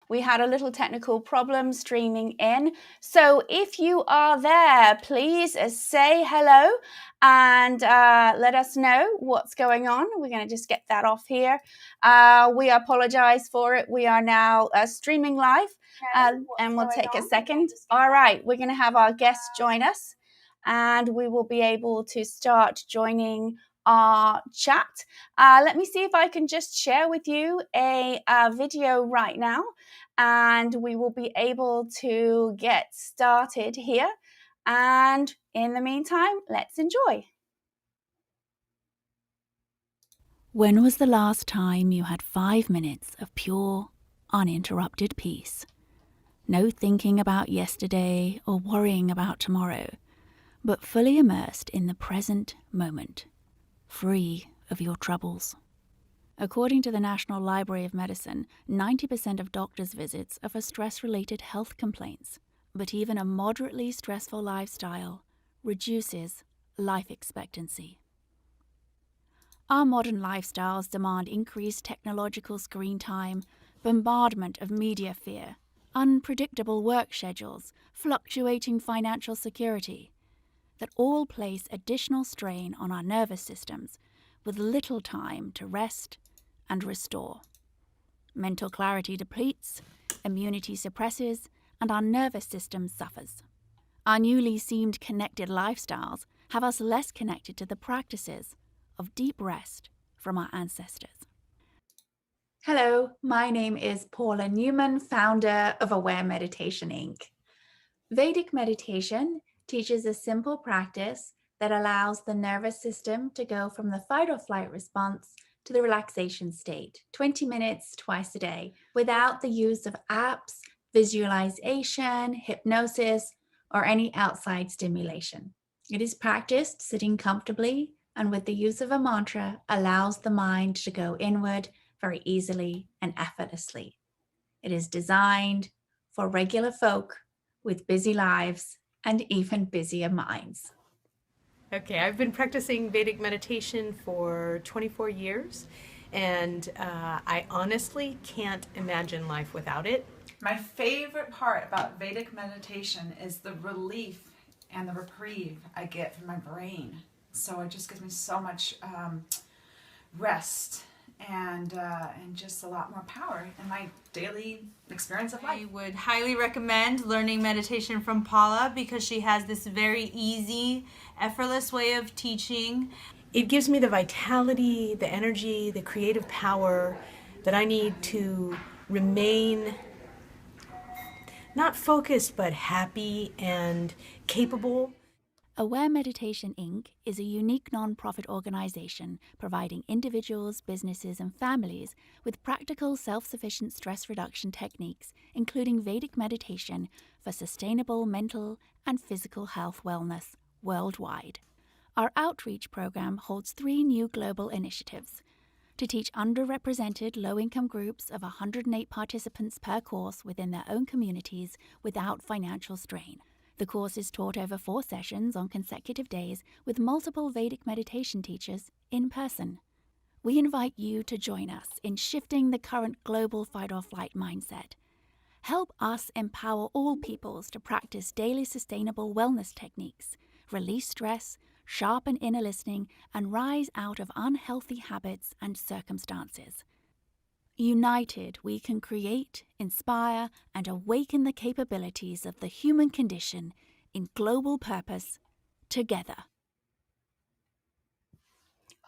We had a little technical problem streaming in. So if you are there, please say hello and let us know what's going on. We're going to just get that off here. We apologize for it. We are now streaming live and we'll take a second. All right, we're going to have our guests join us and we will be able to start joining our chat. Let me see if I can just share with you a video right now and we will be able to get started here. And in the meantime, let's enjoy. When was the last time you had 5 minutes of pure, uninterrupted peace? No thinking about yesterday or worrying about tomorrow, but fully immersed in the present moment, free of your troubles. According to the National Library of Medicine, 90% of doctors' visits are for stress-related health complaints, but even a moderately stressful lifestyle reduces life expectancy. Our modern lifestyles demand increased technological screen time, bombardment of media fear, unpredictable work schedules, fluctuating financial security, that all place additional strain on our nervous systems with little time to rest and restore. Mental clarity depletes, immunity suppresses, and our nervous system suffers. Our newly seemed connected lifestyles have us less connected to the practices of deep rest from our ancestors. Hello, my name is Paula Newman, founder of Aware Meditation, Inc. Vedic meditation teaches a simple practice that allows the nervous system to go from the fight or flight response to the relaxation state, 20 minutes twice a day, without the use of apps, visualization, hypnosis, or any outside stimulation. It is practiced sitting comfortably and with the use of a mantra allows the mind to go inward very easily and effortlessly. It is designed for regular folk with busy lives and even busier minds. Okay, I've been practicing Vedic meditation for 24 years, and I honestly can't imagine life without it. My favorite part about Vedic meditation is the relief and the reprieve I get from my brain. So it just gives me so much rest and just a lot more power in my daily experience of life. I would highly recommend learning meditation from Paula because she has this very easy, effortless way of teaching. It gives me the vitality, the energy, the creative power that I need to remain not focused, but happy and capable. Aware Meditation, Inc. is a unique non-profit organization providing individuals, businesses, and families with practical self-sufficient stress reduction techniques, including Vedic meditation for sustainable mental and physical health wellness worldwide. Our outreach program holds 3 new global initiatives to teach underrepresented low-income groups of 108 participants per course within their own communities without financial strain. The course is taught over 4 sessions on consecutive days with multiple Vedic meditation teachers in person. We invite you to join us in shifting the current global fight-or-flight mindset. Help us empower all peoples to practice daily sustainable wellness techniques, release stress, sharpen inner listening, and rise out of unhealthy habits and circumstances. United, we can create, inspire, and awaken the capabilities of the human condition in global purpose together.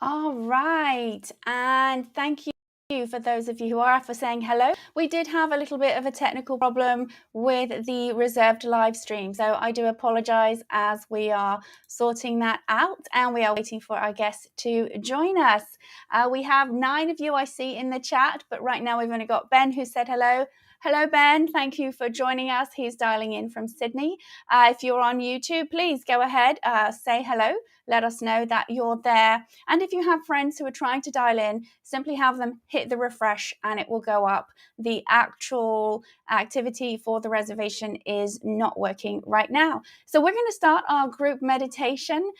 All right, and thank you for those of you who are for saying hello. We did have a little bit of a technical problem with the reserved live stream, so I do apologize as we are sorting that out and we are waiting for our guests to join us. We have 9 of you I see in the chat, but right now we've only got Ben who said hello. Hello, Ben. Thank you for joining us. He's dialing in from Sydney. If you're on YouTube, please go ahead, say hello. Let us know that you're there. And if you have friends who are trying to dial in, simply have them hit hit the refresh and it will go up. The actual activity for the reservation is not working right now. So we're going to start our group meditation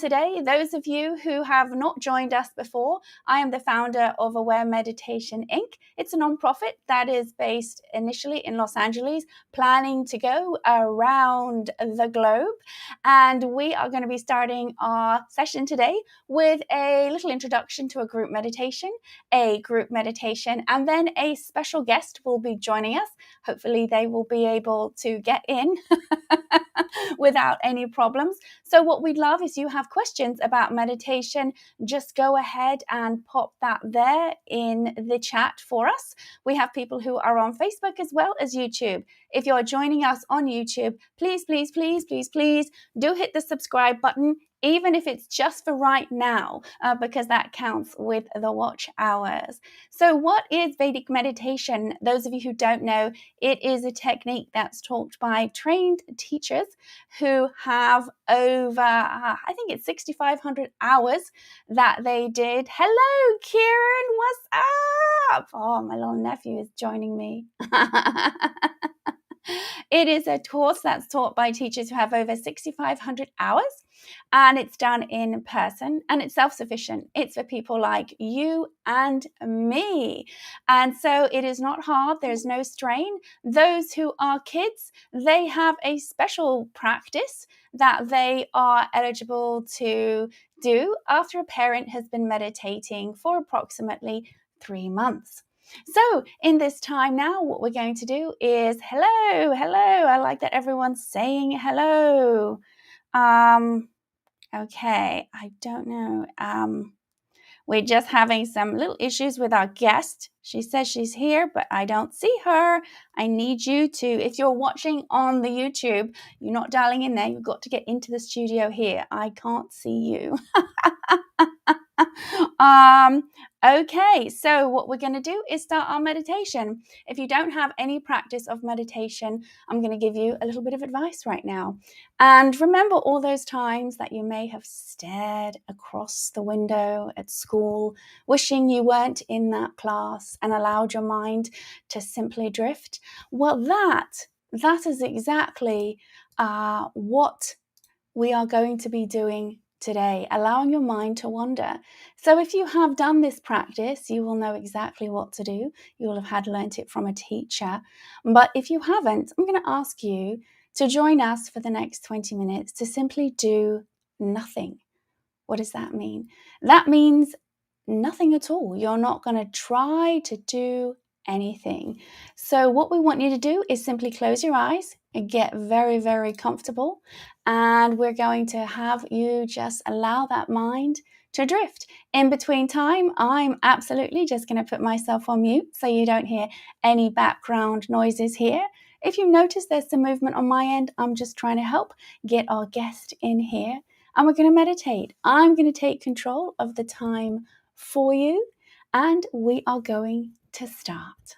today. Those of you who have not joined us before, I am the founder of Aware Meditation Inc. It's a nonprofit that is based initially in Los Angeles, planning to go around the globe. And we are going to be starting our session today with a little introduction to a group meditation, and then a special guest will be joining us. Hopefully they will be able to get in without any problems. So what we'd love is you have questions about meditation, just go ahead and pop that there in the chat for us. We have people who are on Facebook as well as YouTube. If you're joining us on YouTube, please, please, please, please, please do hit the subscribe button, even if it's just for right now, because that counts with the watch hours. So what is Vedic meditation? Those of you who don't know, it is a technique that's taught by trained teachers who have over, I think it's 6,500 hours that they did. Hello, Kieran, what's up? Oh, my little nephew is joining me. It is a course that's taught by teachers who have over 6,500 hours, and it's done in person, and it's self-sufficient. It's for people like you and me. And so it is not hard. There's no strain. Those who are kids, they have a special practice that they are eligible to do after a parent has been meditating for approximately 3 months. So in this time now, what we're going to do is hello. I like that everyone's saying hello. Okay, I don't know. We're just having some little issues with our guest. She says she's here, but I don't see her. I need you to, if you're watching on the YouTube, you're not dialing in there. You've got to get into the studio here. I can't see you. Okay, so what we're going to do is start our meditation. If you don't have any practice of meditation, I'm going to give you a little bit of advice right now. And remember all those times that you may have stared across the window at school, wishing you weren't in that class and allowed your mind to simply drift? Well, that is exactly what we are going to be doing today, allowing your mind to wander. So if you have done this practice, you will know exactly what to do. You will have learnt it from a teacher. But if you haven't, I'm going to ask you to join us for the next 20 minutes to simply do nothing. What does that mean? That means nothing at all. You're not going to try to do anything. So what we want you to do is simply close your eyes and get very, very comfortable. And we're going to have you just allow that mind to drift. In between time, I'm absolutely just going to put myself on mute so you don't hear any background noises here. If you notice there's some movement on my end, I'm just trying to help get our guest in here. And we're going to meditate. I'm going to take control of the time for you, and we are going to start.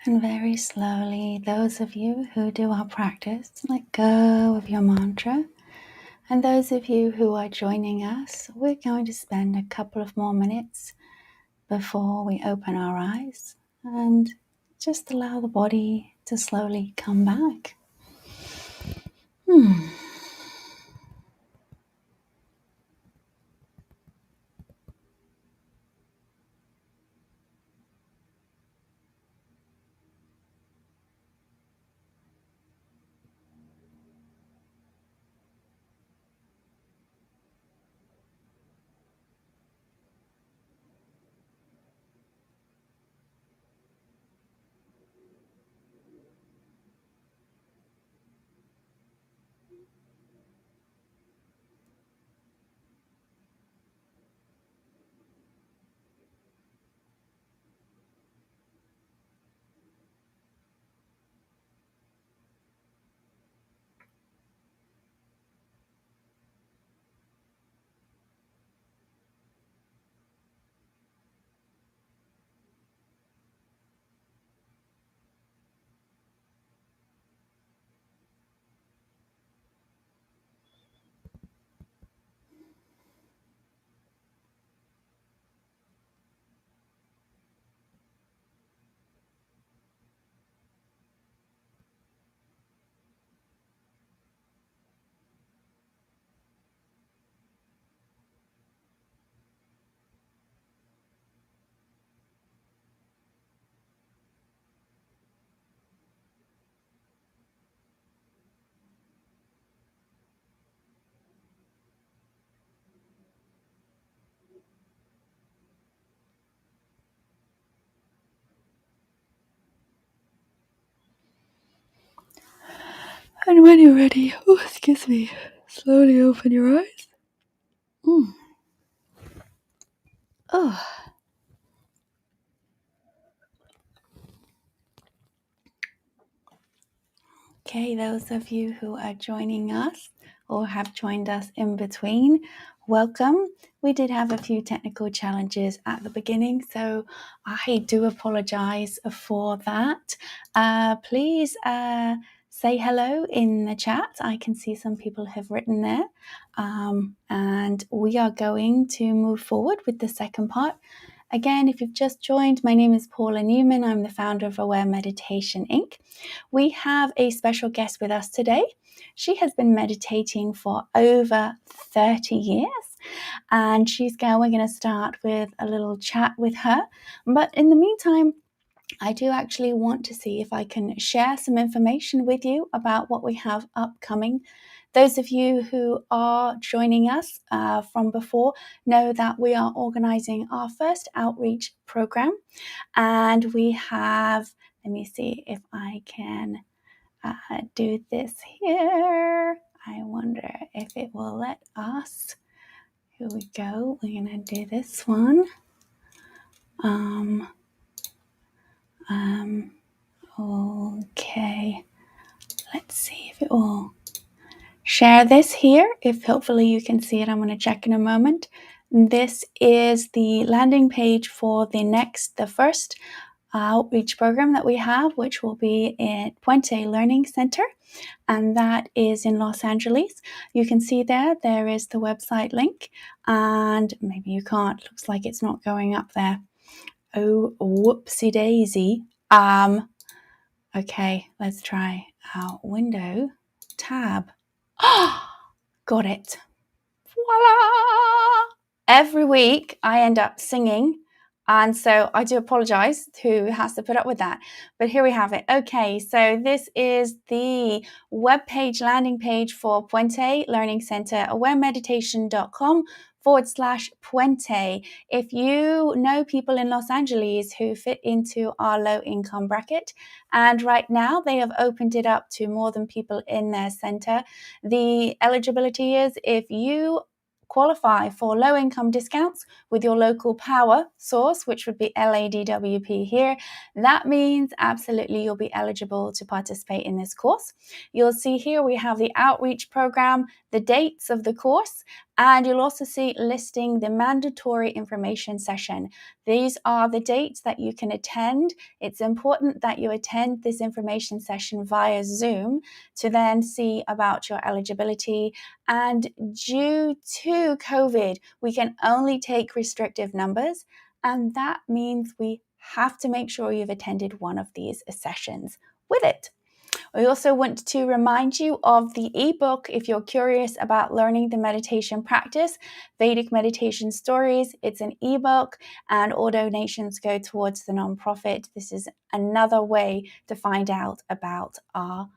And very slowly, those of you who do our practice, let go of your mantra. And those of you who are joining us, we're going to spend a couple of more minutes before we open our eyes and just allow the body to slowly come back. And when you're ready, slowly open your eyes. Okay, those of you who are joining us or have joined us in between, welcome. We did have a few technical challenges at the beginning, so I do apologize for that. Please say hello in the chat. I can see some people have written there. And we are going to move forward with the second part. Again, if you've just joined, my name is Paula Newman. I'm the founder of Aware Meditation, Inc. We have a special guest with us today. She has been meditating for over 30 years, and we're going to start with a little chat with her. But in the meantime, I do actually want to see if I can share some information with you about what we have upcoming. Those of you who are joining us from before know that we are organizing our first outreach program, and we have, let me see if I can do this here. I wonder if it will let us. Here we go. We're going to do this one. Okay. Let's see if it will share this here. If hopefully you can see it, I'm going to check in a moment. This is the landing page for the first outreach program that we have, which will be at Puente Learning Center, and that is in Los Angeles. You can see there is the website link, and maybe you can't. Looks like it's not going up there. Oh, whoopsie daisy. Okay, let's try our window tab. Got it. Voila! Every week I end up singing, and so I do apologize to who has to put up with that. But here we have it. Okay, so this is the webpage landing page for Puente Learning Center, awaremeditation.com/Puente. If you know people in Los Angeles who fit into our low income bracket, and right now they have opened it up to more than people in their center, the eligibility is if you qualify for low income discounts with your local power source, which would be LADWP here. That means absolutely you'll be eligible to participate in this course. You'll see here we have the outreach program, the dates of the course, And you'll also see listing the mandatory information session. These are the dates that you can attend. It's important that you attend this information session via Zoom to then see about your eligibility. And due to COVID, we can only take restrictive numbers, and that means we have to make sure you've attended one of these sessions with it. We also want to remind you of the ebook if you're curious about learning the meditation practice, Vedic Meditation Stories. It's an ebook and all donations go towards the nonprofit. This is another way to find out about our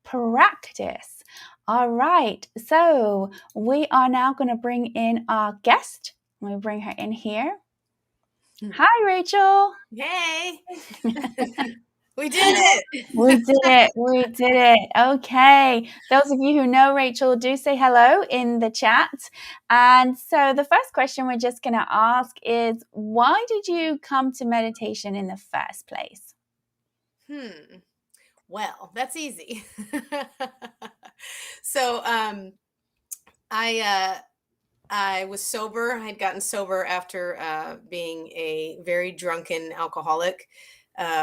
practice. All right, so we are now going to bring in our guest. Let me bring her in here. Hi, Rachel. Hey. We did it. We did it. We did it. Okay. Those of you who know Rachel, do say hello in the chat. And so the first question we're just going to ask is, why did you come to meditation in the first place? Well, that's easy. So I was sober. I had gotten sober after being a very drunken alcoholic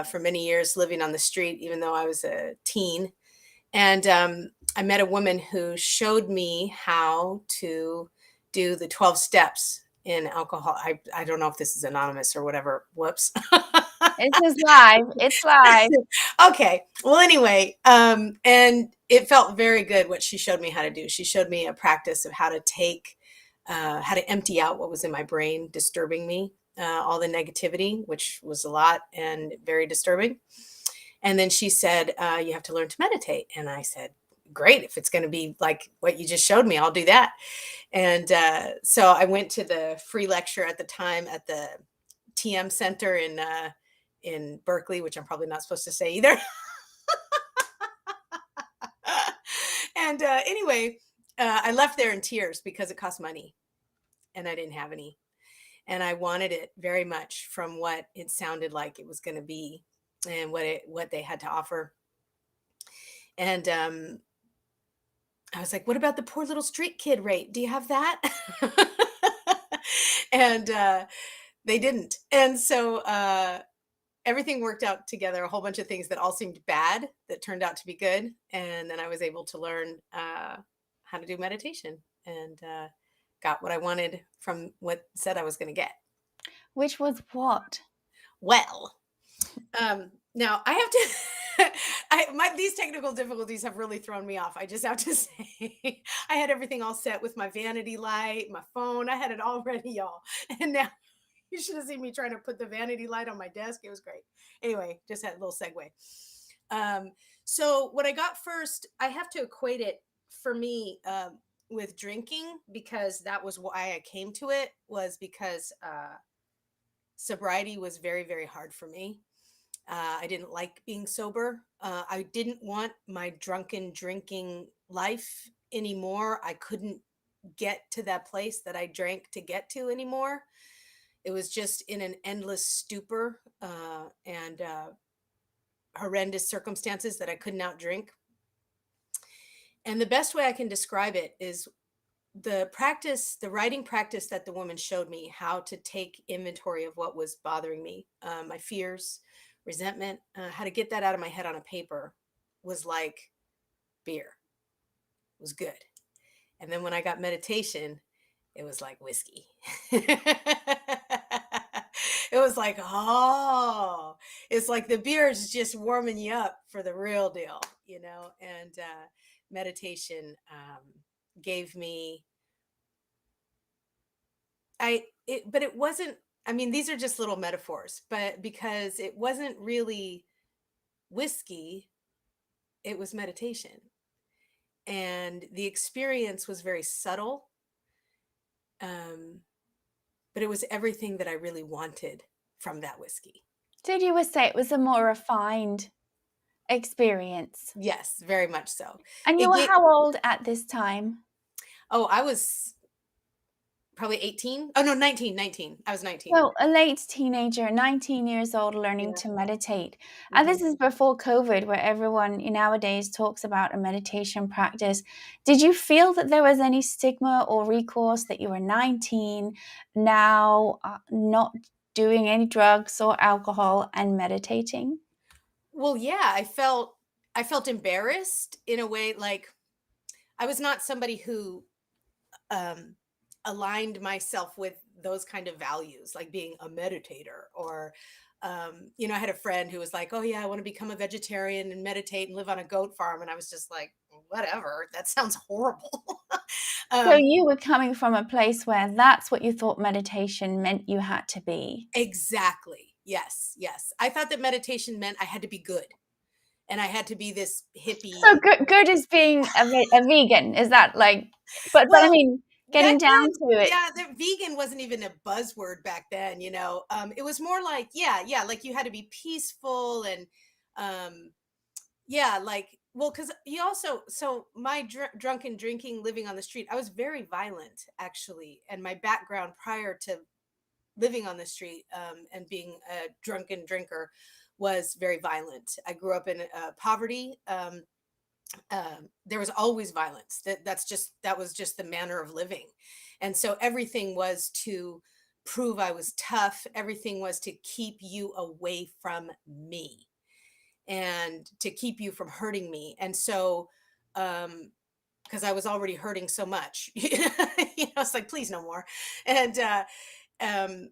for many years, living on the street, even though I was a teen. And I met a woman who showed me how to do the 12 steps in alcohol. I don't know if this is anonymous or whatever. Whoops. This is live. It's live. Okay. Well, anyway, and it felt very good what she showed me how to do. She showed me a practice of how to empty out what was in my brain, disturbing me, all the negativity, which was a lot and very disturbing. And then she said, you have to learn to meditate. And I said, great. If it's going to be like what you just showed me, I'll do that. And so I went to the free lecture at the time at the TM Center in Berkeley, which I'm probably not supposed to say either. And anyway, I left there in tears because it cost money and I didn't have any. And I wanted it very much from what it sounded like it was going to be and what they had to offer. And I was like, what about the poor little street kid rate? Do you have that? And they didn't. And so everything worked out together, a whole bunch of things that all seemed bad that turned out to be good. And then I was able to learn how to do meditation and got what I wanted from what said I was going to get. Which was what? Well, now I have to, these technical difficulties have really thrown me off. I just have to say, I had everything all set with my vanity light, my phone. I had it all ready, y'all. And now you should have seen me trying to put the vanity light on my desk. It was great. Anyway, just had a little segue. So what I got first, I have to equate it for me with drinking, because that was why I came to it, was because sobriety was very, very hard for me. I didn't like being sober. I didn't want my drunken drinking life anymore. I couldn't get to that place that I drank to get to anymore. It was just in an endless stupor and horrendous circumstances that I couldn't outdrink. And the best way I can describe it is the writing practice that the woman showed me, how to take inventory of what was bothering me, my fears, resentment, how to get that out of my head on a paper, was like beer. It was good. And then when I got meditation, it was like whiskey. It was like, oh, it's like the beer is just warming you up for the real deal, you know. And meditation gave me, but it wasn't, I mean, these are just little metaphors, but because it wasn't really whiskey, it was meditation. And the experience was very subtle. But it was everything that I really wanted from that whiskey. So you would say it was a more refined experience? Yes, very much so. And you were how old at this time? Oh, I was probably 18. Oh no, 19. I was 19. So a late teenager, 19 years old, learning Yeah. to meditate. And this is before COVID, where everyone nowadays talks about a meditation practice. Did you feel that there was any stigma or recourse that you were 19, now not doing any drugs or alcohol and meditating? Well, yeah, I felt embarrassed in a way, like I was not somebody who um aligned myself with those kind of values, like being a meditator or I had a friend who was like, oh yeah, I want to become a vegetarian and meditate and live on a goat farm, and I was just like, whatever, that sounds horrible. So um you were coming from a place where that's what you thought meditation meant you had to be. exactly, yes, I thought that meditation meant I had to be good and I had to be this So hippie. good is being a vegan. Is that like, but I Well, mean, getting back down then, to it. yeah, the vegan wasn't even a buzzword back then, you know. It was more like, yeah, like you had to be peaceful and, um, yeah, like, well, because you also, so my drunken drinking, living on the street, I was very violent actually, and my background prior to living on the street and being a drunken drinker was very violent. I grew up in poverty. There was always violence. That was just the manner of living, and so everything was to prove I was tough. Everything was to keep you away from me and to keep you from hurting me. And so, because I was already hurting so much, it's like, please no more. And um,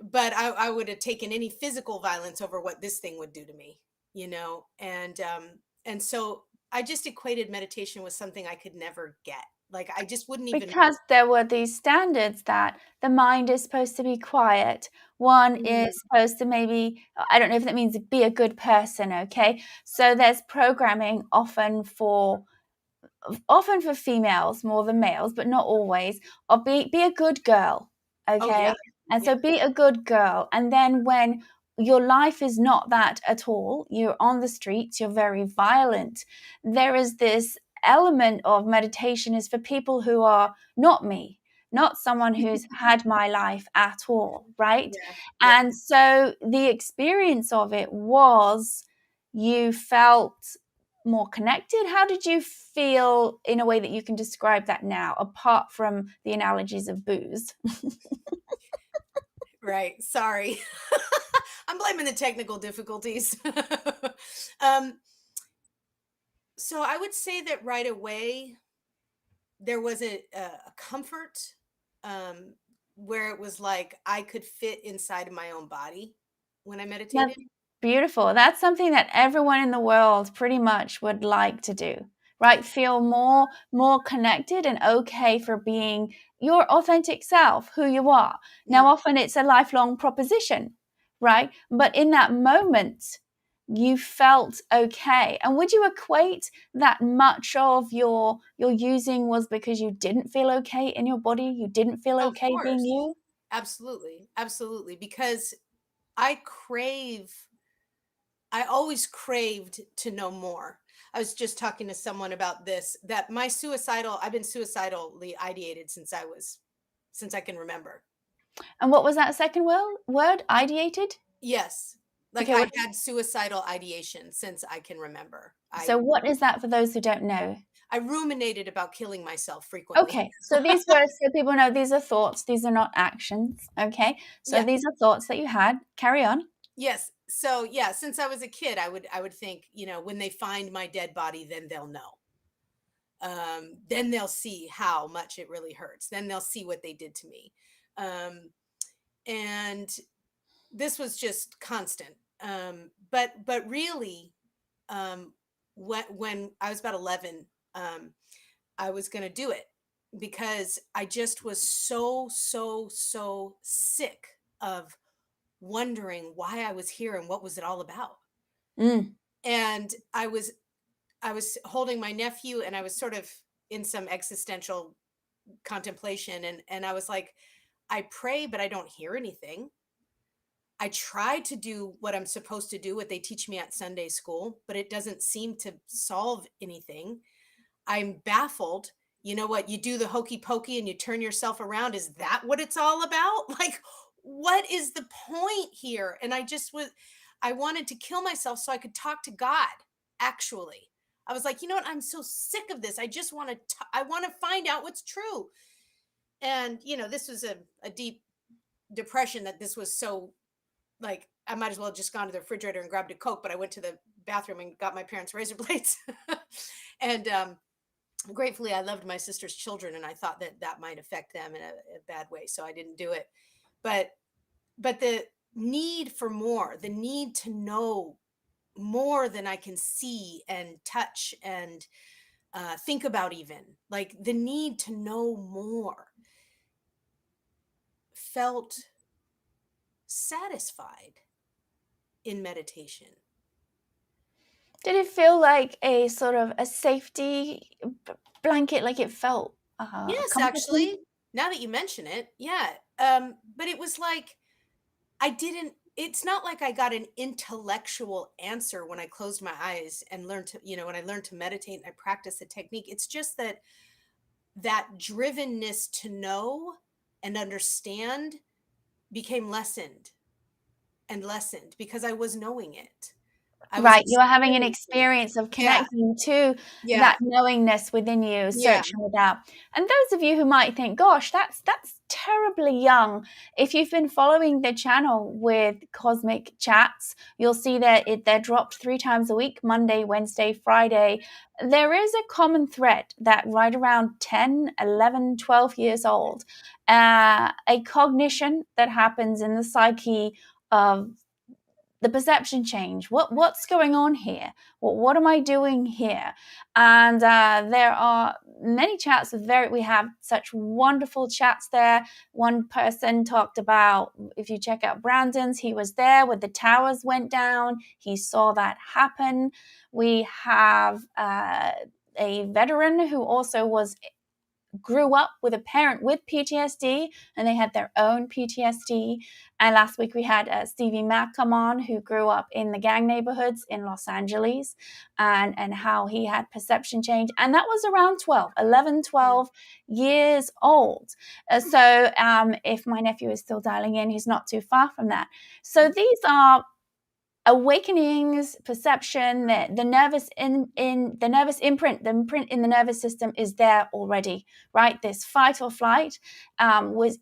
but I would have taken any physical violence over what this thing would do to me, and so I just equated meditation with something I could never get. Like I just wouldn't even. Because there were these standards that the mind is supposed to be quiet. One Mm, is supposed to maybe, I don't know if that means be a good person, okay? So there's programming often for females more than males, but not always, or be a good girl, oh okay? yeah, And yeah, so be a good girl. And then when your life is not that at all, you're on the streets, you're very violent, there is this element of meditation is for people who are not me, not someone who's had my life at all, right? yeah, yeah. And so the experience of it was you felt more connected? How did you feel in a way that you can describe that now, apart from the analogies of booze? Right. Sorry, I'm blaming the technical difficulties. um, so I would say that right away there was a comfort um, where it was like I could fit inside of my own body when I meditated. That's beautiful. That's something that everyone in the world pretty much would like to do, right? Feel more connected and okay for being your authentic self, who you are. Now, Mm. often it's a lifelong proposition, right? But in that moment, you felt okay. And would you equate that much of your using was because you didn't feel okay in your body? You didn't feel Of okay being course. you? Absolutely. Absolutely. Because I crave, I always craved to know more. I was just talking to someone about this, that I've been suicidally ideated since I can remember. And what was that second word? Ideated? Yes. Like Okay, I what had suicidal ideation since I can remember. so what is that for those who don't know? I ruminated about killing myself frequently. Okay, so these words, so people know these are thoughts, these are not actions, okay? So Yeah. these are thoughts that you had. Carry on. Yes. So yeah, since I was a kid, I would think, when they find my dead body, then they'll know. Then they'll see how much it really hurts. Then they'll see what they did to me. Um, and this was just constant. But really, um, when I was about 11, I was going to do it because I just was so sick of wondering why I was here and what was it all about. Mm. And I was holding my nephew and I was sort of in some existential contemplation, and I was like, I pray but I don't hear anything. I try to do what I'm supposed to do, what they teach me at Sunday school, but it doesn't seem to solve anything. I'm baffled. you know what, you do the hokey pokey and you turn yourself around. Is that what it's all about? Like, what is the point here? And I wanted to kill myself so I could talk to God. Actually, I was like, you know what? I'm so sick of this. I just want to, I want to find out what's true. And, this was a deep depression that this was so, like, I might as well have just gone to the refrigerator and grabbed a Coke, but I went to the bathroom and got my parents' razor blades. And gratefully, I loved my sister's children, and I thought that might affect them in a bad way, so I didn't do it. But the need for more, the need to know more than I can see and touch and think about, even like the need to know more, felt satisfied in meditation. Did it feel like a sort of a safety blanket, like it felt Yes, comforting? actually, now that you mention it, yeah. But it was like it's not like I got an intellectual answer when I closed my eyes and learned to, when I learned to meditate and I practiced the technique. It's just that drivenness to know and understand became lessened and lessened because I was knowing it. Right, you are having an experiencing it. experience of Yeah. connecting to Yeah. that knowingness within you, searching it out. And those of you who might think, gosh, that's terribly young. If you've been following the channel with Cosmic Chats, you'll see that they're dropped 3 times a week, Monday, Wednesday, Friday. There is a common thread that right around 10, 11, 12 years old, a cognition that happens in the psyche of the perception change. What's going on here? What am I doing here? And there are many chats we have such wonderful chats there. One person talked about, if you check out Brandon's, he was there when the towers went down. He saw that happen. We have a veteran who also grew up with a parent with PTSD, and they had their own PTSD. And last week we had Stevie Mack come on, who grew up in the gang neighborhoods in Los Angeles, and how he had perception change. And that was around 12 years old. So if my nephew is still dialing in, he's not too far from that. So these are awakenings, perception, the nervous the nervous imprint, the imprint in the nervous system is there already, right? This fight or flight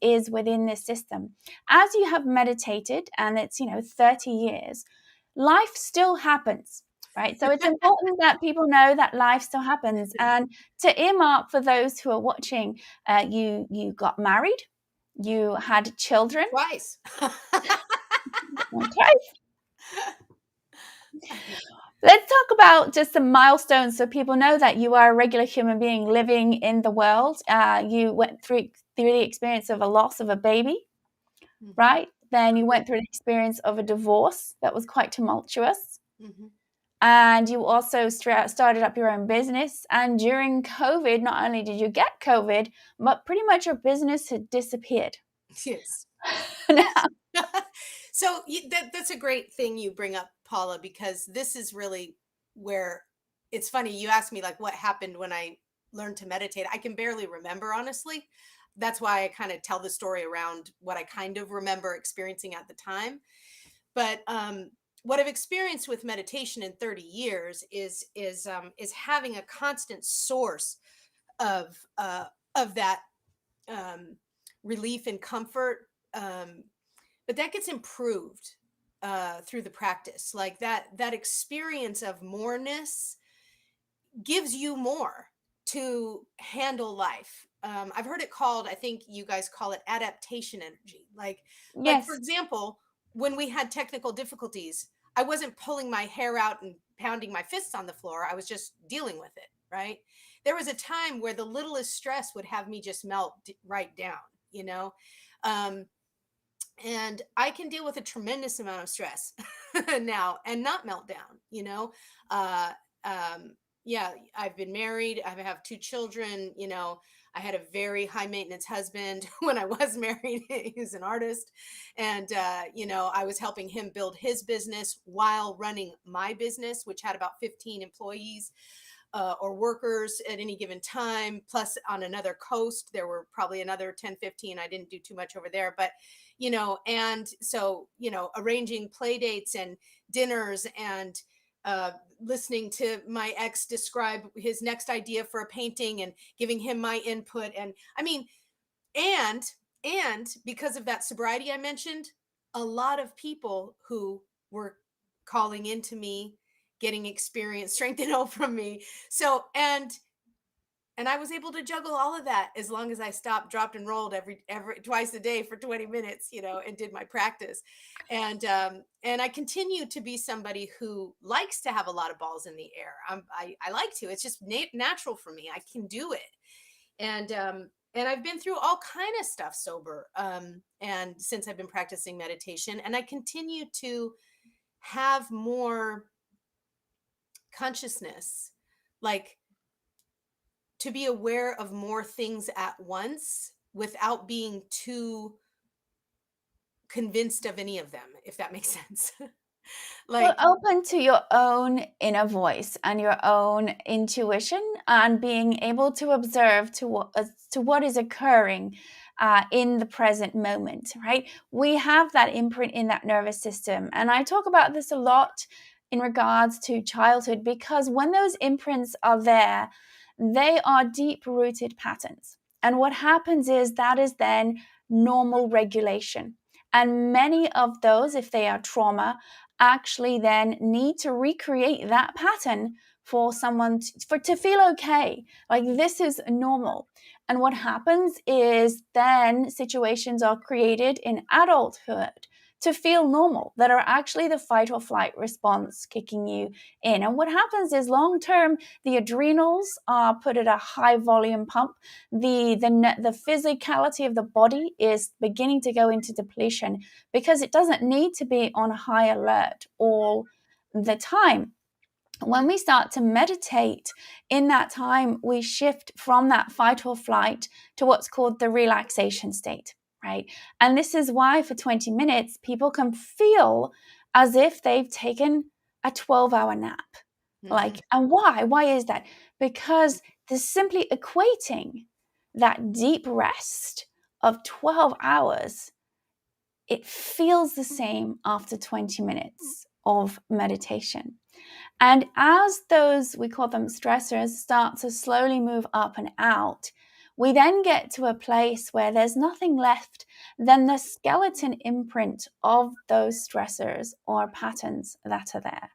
is within this system. As you have meditated, and it's 30 years, life still happens, right? So it's important that people know that life still happens. And to earmark for those who are watching, you got married, you had children Twice. Let's talk about just some milestones so people know that you are a regular human being living in the world. You went through the experience of a loss of a baby, right? Then you went through the experience of a divorce that was quite tumultuous. Mm-hmm. And you also started up your own business. And during COVID, not only did you get COVID, but pretty much your business had disappeared. Yes. So that's a great thing you bring up, Paula, because this is really where it's funny. You asked me, like, what happened when I learned to meditate. I can barely remember, honestly. That's why I kind of tell the story around what I kind of remember experiencing at the time. But what I've experienced with meditation in 30 years is having a constant source of that relief and comfort. But that gets improved through the practice. Like that experience of moreness gives you more to handle life. I've heard it called, I think you guys call it adaptation energy. Like for example, when we had technical difficulties, I wasn't pulling my hair out and pounding my fists on the floor. I was just dealing with it, right? There was a time where the littlest stress would have me just melt right down, and I can deal with a tremendous amount of stress now and not melt down, yeah, I've been married. I have 2 children. I had a very high maintenance husband when I was married. He's an artist. And, I was helping him build his business while running my business, which had about 15 employees. or workers at any given time. Plus on another coast, there were probably another 10, 15. I didn't do too much over there, but, and so, arranging play dates and dinners and listening to my ex describe his next idea for a painting and giving him my input. And I mean, and because of that sobriety I mentioned, a lot of people who were calling into me, getting experience, strength and hope from me. So, and I was able to juggle all of that as long as I stopped, dropped and rolled every twice a day for 20 minutes, and did my practice. And I continue to be somebody who likes to have a lot of balls in the air. I like to, it's just natural for me. I can do it. And I've been through all kind of stuff sober. And since I've been practicing meditation, and I continue to have more consciousness, like to be aware of more things at once without being too convinced of any of them, if that makes sense. Well, open to your own inner voice and your own intuition, and being able to observe to what is occurring in the present moment, right? We have that imprint in that nervous system. And I talk about this a lot in regards to childhood, because when those imprints are there, they are deep-rooted patterns. And what happens is that is then normal regulation. And many of those, if they are trauma, actually then need to recreate that pattern for someone to feel okay. Like this is normal. And what happens is then situations are created in adulthood to feel normal, that are actually the fight or flight response kicking you in. And what happens is long term, the adrenals are put at a high volume pump. The physicality of the body is beginning to go into depletion because it doesn't need to be on high alert all the time. When we start to meditate, in that time, we shift from that fight or flight to what's called the relaxation state, right? And this is why for 20 minutes, people can feel as if they've taken a 12-hour nap. Mm-hmm. And why? Why is that? Because they're simply equating that deep rest of 12 hours. It feels the same after 20 minutes of meditation. And as those, we call them stressors, start to slowly move up and out, we then get to a place where there's nothing left than the skeleton imprint of those stressors or patterns that are there.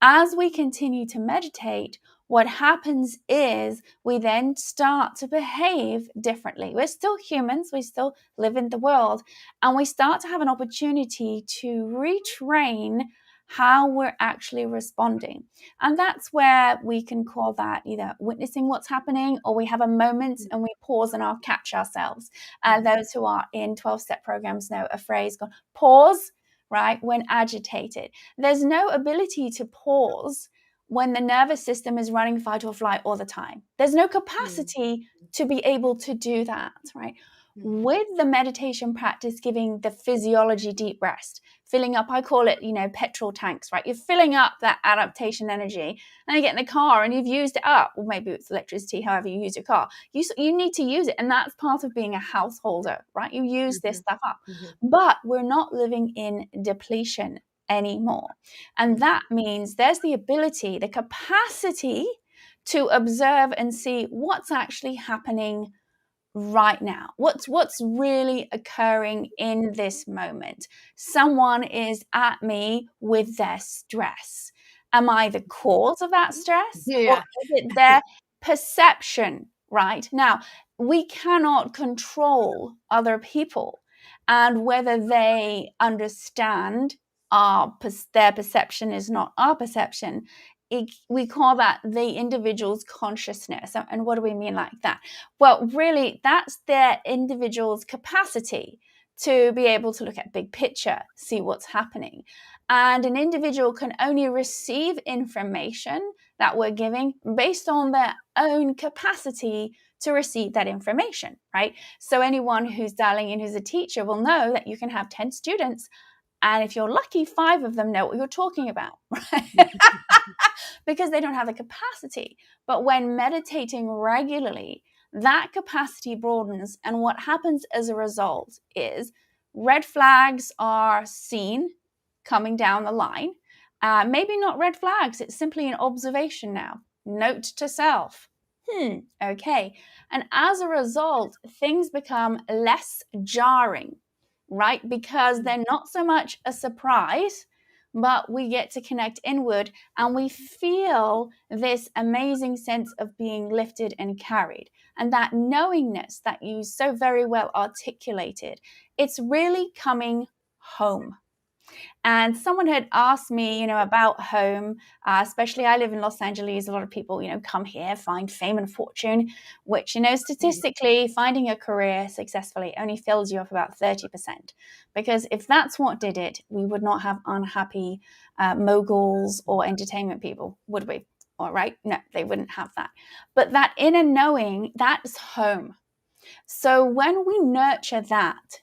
As we continue to meditate, what happens is we then start to behave differently. We're still humans, we still live in the world, and we start to have an opportunity to retrain how we're actually responding. And that's where we can call that either witnessing what's happening, or we have a moment and we pause and I'll catch ourselves. And those who are in 12-step programs know a phrase called pause, right? When agitated. There's no ability to pause when the nervous system is running fight or flight all the time. There's no capacity to be able to do that, right? With the meditation practice, giving the physiology deep rest, filling up, I call it, petrol tanks, right? You're filling up that adaptation energy, and you get in the car and you've used it up, or maybe it's electricity, however you use your car. You need to use it, and that's part of being a householder, right? You use this stuff up. But we're not living in depletion anymore. And that means there's the ability, the capacity to observe and see what's actually happening right now. What's really occurring in this moment? Someone is at me with their stress. Am I the cause of that stress? Yeah. Or is it their perception, right? Now, we cannot control other people and whether they understand their perception is not our perception. We call that the individual's consciousness. And what do we mean like that? Well, really, that's their individual's capacity to be able to look at big picture, see what's happening. And an individual can only receive information that we're giving based on their own capacity to receive that information, right? So anyone who's dialing in who's a teacher will know that you can have 10 students And if you're lucky, 5 of them know what you're talking about, right? Because they don't have the capacity. But when meditating regularly, that capacity broadens. And what happens as a result is red flags are seen coming down the line. Maybe not red flags. It's simply an observation now. Note to self. Okay. And as a result, things become less jarring, right? Because they're not so much a surprise, but we get to connect inward and we feel this amazing sense of being lifted and carried. And that knowingness that you so very well articulated, it's really coming home. And someone had asked me, about home, especially I live in Los Angeles. A lot of people, come here, find fame and fortune, which, statistically, finding a career successfully only fills you up about 30%. Because if that's what did it, we would not have unhappy moguls or entertainment people, would we? All right? No, they wouldn't have that. But that inner knowing, that's home. So when we nurture that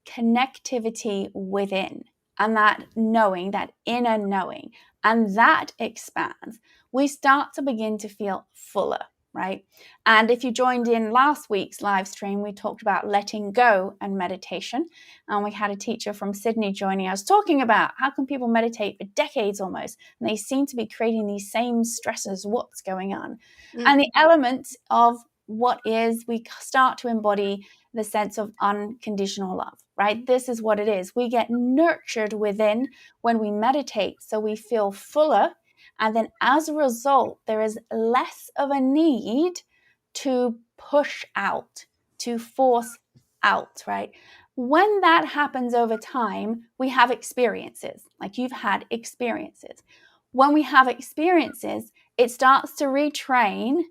connectivity within, and that knowing, that inner knowing, and that expands, we start to begin to feel fuller, right? And if you joined in last week's live stream, we talked about letting go and meditation. And we had a teacher from Sydney joining us talking about how can people meditate for decades almost, and they seem to be creating these same stresses. What's going on? And the element of what is, we start to embody the sense of unconditional love, right? This is what it is. We get nurtured within when we meditate, so we feel fuller. And then as a result, there is less of a need to push out, to force out, right? When that happens over time, we have experiences, like you've had experiences. When we have experiences, it starts to retrain.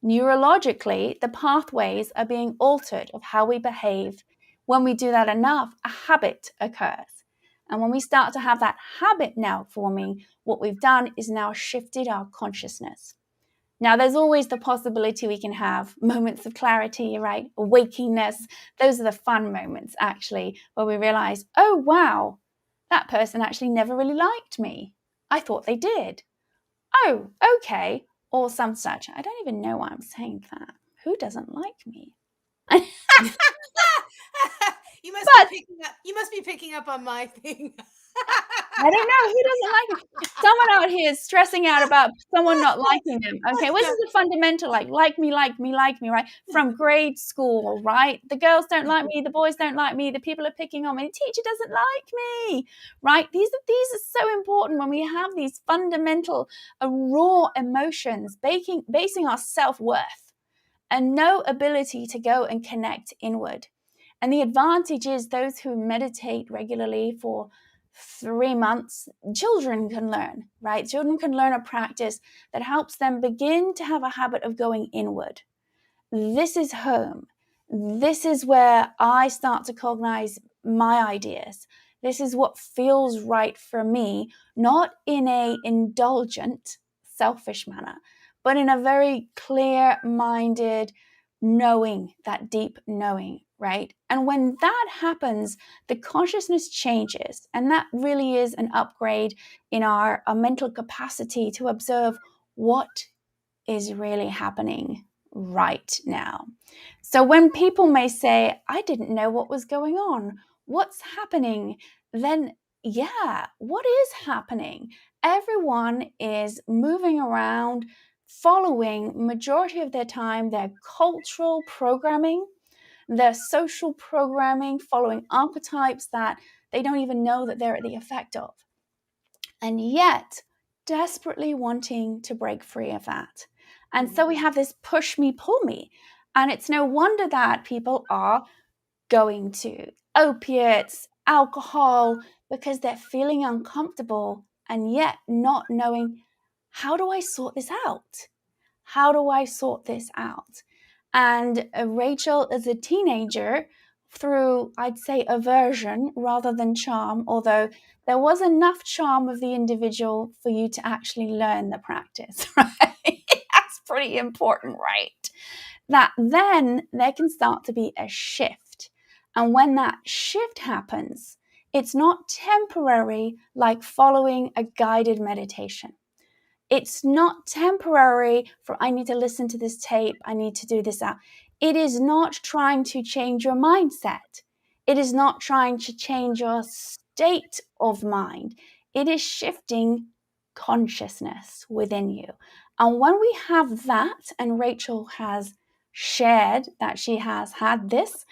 Neurologically, the pathways are being altered of how we behave. When we do that enough, a habit occurs. And when we start to have that habit now forming, what we've done is now shifted our consciousness. Now, there's always the possibility we can have moments of clarity, right? Awakeness. Those are the fun moments, actually, where we realize, oh, wow, that person actually never really liked me. I thought they did. Oh, okay. Or some such. I don't even know why I'm saying that. Who doesn't like me? You must be picking up on my thing. I don't know. Who doesn't like it? Someone out here is stressing out about someone not liking them. Okay, well, this is a fundamental, like me, right? From grade school, right? The girls don't like me, the boys don't like me, the people are picking on me, the teacher doesn't like me, right? These are so important when we have these fundamental, raw emotions, basing our self-worth and no ability to go and connect inward. And the advantage is those who meditate regularly for 3 months, children can learn, right? Children can learn a practice that helps them begin to have a habit of going inward. This is home. This is where I start to cognize my ideas. This is what feels right for me, not in a indulgent, selfish manner, but in a very clear-minded knowing, that deep knowing, right? And when that happens, the consciousness changes. And that really is an upgrade in our mental capacity to observe what is really happening right now. So when people may say, I didn't know what was going on, what's happening? Then, yeah, what is happening? Everyone is moving around, following majority of their time their cultural programming, their social programming, following archetypes that they don't even know that they're at the effect of. And yet, desperately wanting to break free of that. And so we have this push me, pull me. And it's no wonder that people are going to opiates, alcohol, because they're feeling uncomfortable and yet not knowing, how do I sort this out? How do I sort this out? And Rachel, as a teenager, through, I'd say, aversion rather than charm, although there was enough charm of the individual for you to actually learn the practice, right? That's pretty important, right? That then there can start to be a shift. And when that shift happens, It's not temporary like following a guided meditation. It's not temporary for I need to listen to this tape, I need to do this out. It is not trying to change your mindset. It is not trying to change your state of mind. It is shifting consciousness within you. And when we have that, and Rachel has shared that she has had this,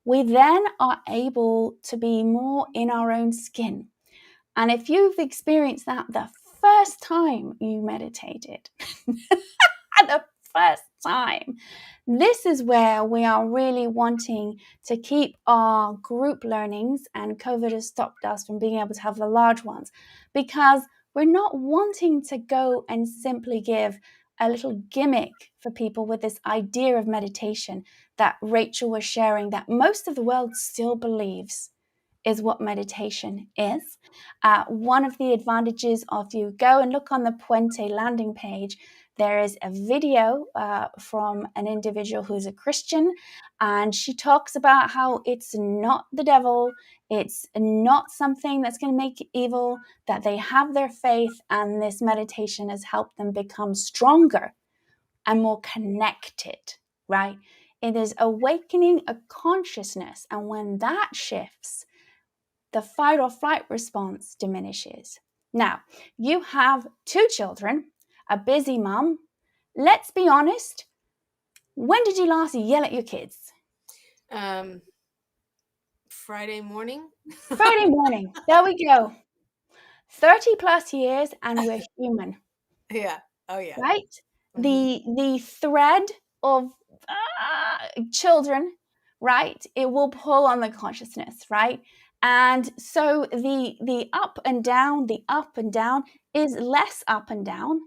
we then are able to be more in our own skin. And if you've experienced that the first time you meditated, at the first time, this is where we are really wanting to keep our group learnings, and COVID has stopped us from being able to have the large ones, because we're not wanting to go and simply give a little gimmick for people with this idea of meditation that Rachel was sharing, that most of the world still believes is what meditation is. One of the advantages of you go and look on the Puente landing page, there is a video from an individual who's a Christian, and she talks about how it's not the devil, it's not something that's going to make you evil, that they have their faith, and this meditation has helped them become stronger and more connected, right? It is awakening a consciousness, and when that shifts, the fight or flight response diminishes. Now, you have 2 children, a busy mum. Let's be honest. When did you last yell at your kids? Friday morning. Friday morning. There we go. 30 plus years and we're human. Yeah. Oh yeah. Right? The thread of children, right? It will pull on the consciousness, right? And so the up and down is less up and down,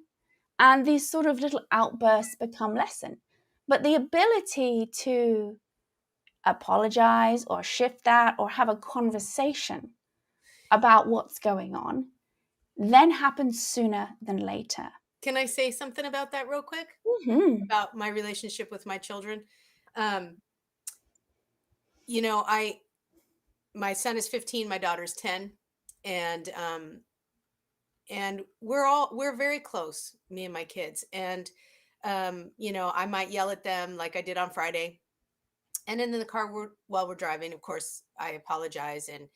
and these sort of little outbursts become lessened. But the ability to apologize or shift that or have a conversation about what's going on then happens sooner than later. Can I say something about that real quick? Mm-hmm. About my relationship with my children. My son is 15, my daughter's 10, and we're very close, me and my kids. And I might yell at them like I did on Friday. And then in the car while we're driving, of course, I apologize, and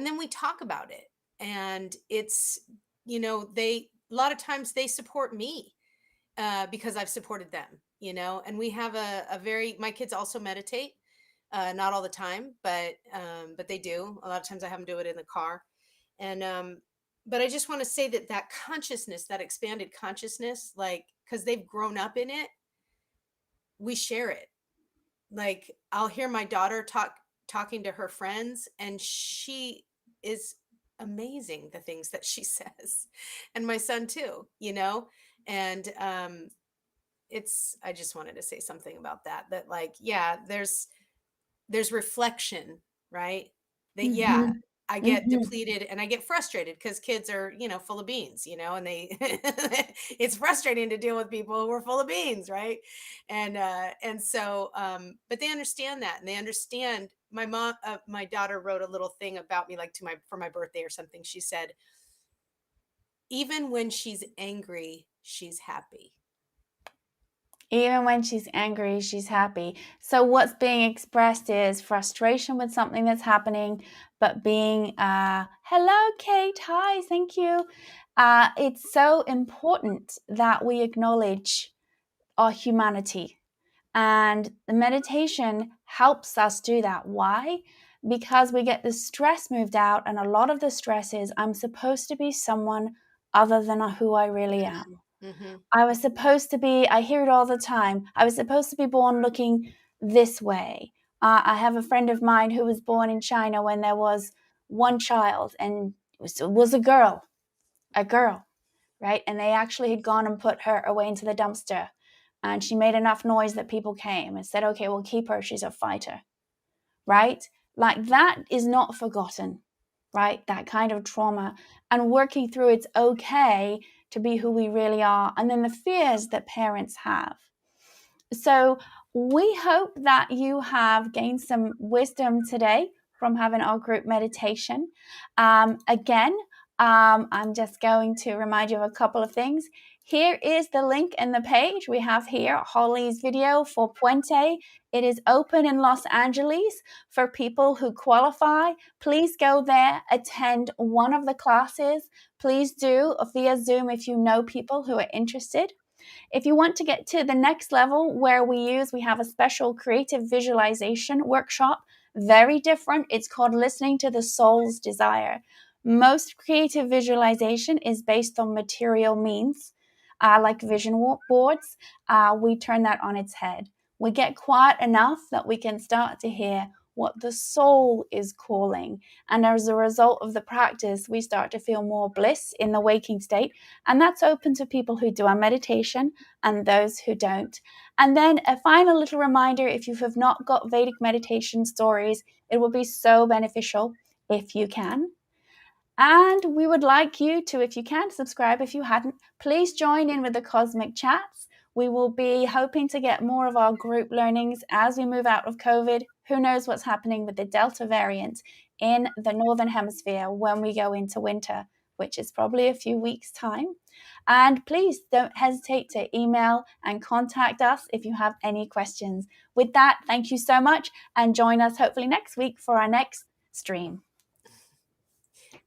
then we talk about it. And it's, a lot of times they support me because I've supported them, and we have my kids also meditate, not all the time, but they do. A lot of times I have them do it in the car. And, but I just want to say that consciousness, that expanded consciousness, like, cause they've grown up in it, we share it. Like I'll hear my daughter talking to her friends, and she is amazing, the things that she says, and my son too, and I just wanted to say something about that like, yeah, there's reflection, right? That, Mm-hmm. yeah, I get Mm-hmm. depleted and I get frustrated because kids are, full of beans, and they, it's frustrating to deal with people who are full of beans. Right. And so, but they understand that, and they understand my daughter wrote a little thing about me, like for my birthday or something. She said, even when she's angry, she's happy. Even when she's angry, she's happy. So what's being expressed is frustration with something that's happening, but being, hello, Kate. Hi, thank you. It's so important that we acknowledge our humanity. And the meditation helps us do that. Why? Because we get the stress moved out. And a lot of the stress is, I'm supposed to be someone other than who I really am. Mm-hmm. I hear it all the time. I was supposed to be born looking this way. I have a friend of mine who was born in China when there was one child, and it was a girl, right? And they actually had gone and put her away into the dumpster. And she made enough noise that people came and said, okay, we'll keep her. She's a fighter, right? Like that is not forgotten, right? That kind of trauma, and working through it's okay to be who we really are, and then the fears that parents have. So we hope that you have gained some wisdom today from having our group meditation. Again, I'm just going to remind you of a couple of things. Here is the link in the page. We have here Holly's video for Puente. It is open in Los Angeles for people who qualify. Please go there, attend one of the classes. Please do via Zoom if you know people who are interested. If you want to get to the next level where we have a special creative visualization workshop, very different. It's called Listening to the Soul's Desire. Most creative visualization is based on material means, like vision boards. We turn that on its head. We get quiet enough that we can start to hear what the soul is calling. And as a result of the practice, we start to feel more bliss in the waking state. And that's open to people who do our meditation and those who don't. And then a final little reminder, if you have not got Vedic meditation stories, it will be so beneficial if you can. And we would like you to, if you can, subscribe if you hadn't. Please join in with the Cosmic Chats. We will be hoping to get more of our group learnings as we move out of COVID. Who knows what's happening with the Delta variant in the Northern Hemisphere when we go into winter, which is probably a few weeks' time. And please don't hesitate to email and contact us if you have any questions. With that, thank you so much and join us hopefully next week for our next stream.